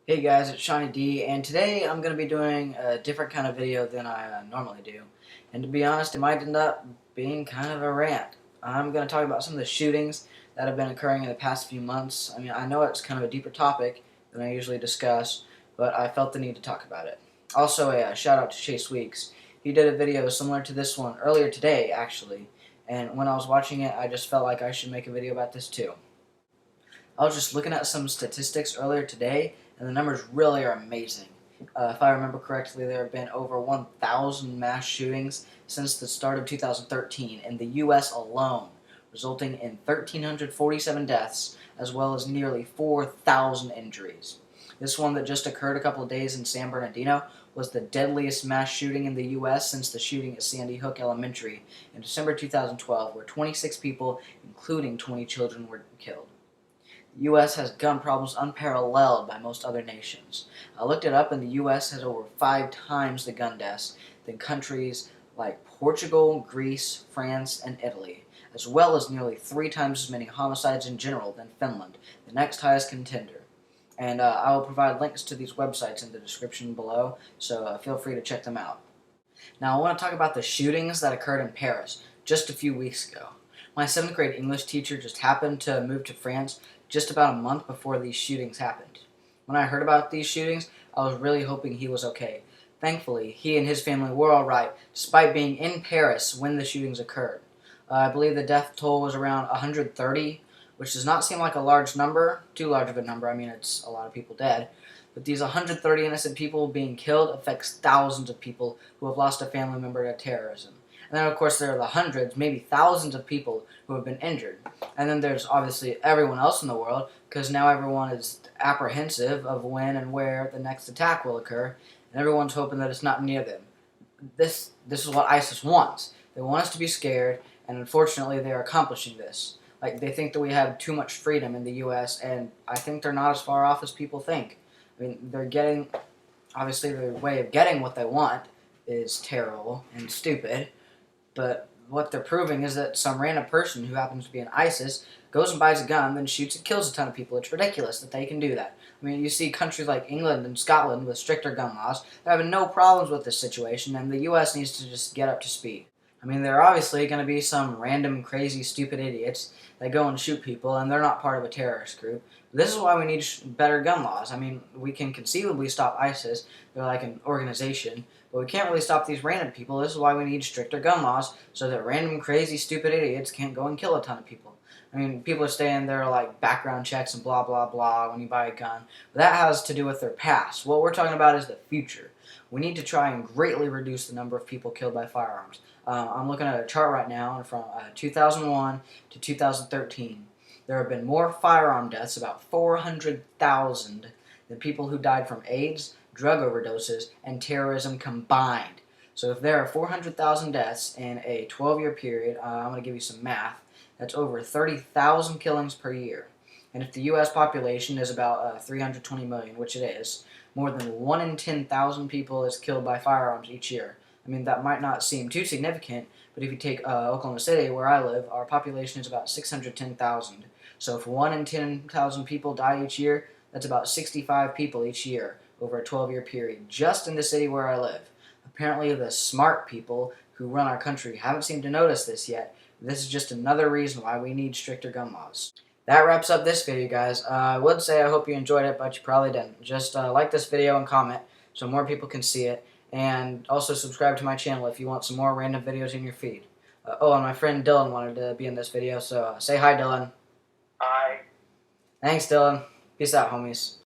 Hey guys, it's Shawnee D, and today I'm going to be doing a different kind of video than I normally do. And to be honest, it might end up being kind of a rant. I'm going to talk about some of the shootings that have been occurring in the past few months. I mean, I know it's kind of a deeper topic than I usually discuss, but I felt the need to talk about it. Also, a shout out to Chase Weeks. He did a video similar to this one earlier today, actually, and when I was watching it, I just felt like I should make a video about this too. I was just looking at some statistics earlier today, and the numbers really are amazing. If I remember correctly, there have been over 1,000 mass shootings since the start of 2013 in the U.S. alone, resulting in 1,347 deaths as well as nearly 4,000 injuries. This one that just occurred a couple of days in San Bernardino was the deadliest mass shooting in the U.S. since the shooting at Sandy Hook Elementary in December 2012, where 26 people, including 20 children, were killed. The U.S. has gun problems unparalleled by most other nations. I looked it up, and the U.S. has over 5 times the gun deaths than countries like Portugal, Greece, France, and Italy, as well as nearly 3 times as many homicides in general than Finland, the next highest contender. And I will provide links to these websites in the description below, so feel free to check them out. Now, I want to talk about the shootings that occurred in Paris just a few weeks ago. My 7th grade English teacher just happened to move to France just about a month before these shootings happened. When I heard about these shootings, I was really hoping he was okay. Thankfully, he and his family were alright, despite being in Paris when the shootings occurred. I believe the death toll was around 130, which does not seem like a large number, too large of a number. I mean, it's a lot of people dead. But these 130 innocent people being killed affects thousands of people who have lost a family member to terrorism. And then, of course, there are the hundreds, maybe thousands of people who have been injured. And then there's obviously everyone else in the world, because now everyone is apprehensive of when and where the next attack will occur, and everyone's hoping that it's not near them. This is what ISIS wants. They want us to be scared, and unfortunately they are accomplishing this. Like, they think that we have too much freedom in the U.S., and I think they're not as far off as people think. I mean, they're getting, obviously their way of getting what they want is terrible and stupid, but what they're proving is that some random person who happens to be in ISIS goes and buys a gun, then shoots and kills a ton of people. It's ridiculous that they can do that. I mean, you see countries like England and Scotland with stricter gun laws. They're having no problems with this situation, and the U.S. needs to just get up to speed. I mean, there are obviously going to be some random, crazy, stupid idiots that go and shoot people, and they're not part of a terrorist group. This is why we need better gun laws. I mean, we can conceivably stop ISIS. They're like an organization. But we can't really stop these random people. This is why we need stricter gun laws, so that random, crazy, stupid idiots can't go and kill a ton of people. I mean, people are saying there are like background checks and blah, blah, blah when you buy a gun. But that has to do with their past. What we're talking about is the future. We need to try and greatly reduce the number of people killed by firearms. I'm looking at a chart right now from 2001 to 2013. There have been more firearm deaths, about 400,000, than people who died from AIDS, drug overdoses, and terrorism combined. So if there are 400,000 deaths in a 12-year period, I'm going to give you some math. That's over 30,000 killings per year. And if the U.S. population is about 320 million, which it is, more than 1 in 10,000 people is killed by firearms each year. I mean, that might not seem too significant, but if you take Oklahoma City, where I live, our population is about 610,000. So if 1 in 10,000 people die each year, that's about 65 people each year over a 12-year period, just in the city where I live. Apparently the smart people who run our country haven't seemed to notice this yet. This is just another reason why we need stricter gun laws. That wraps up this video, guys. I would say I hope you enjoyed it, but you probably didn't. Just like this video and comment so more people can see it. And also subscribe to my channel if you want some more random videos in your feed. Oh, and my friend Dylan wanted to be in this video, so say hi, Dylan. Hi. Thanks, Dylan. Peace out, homies.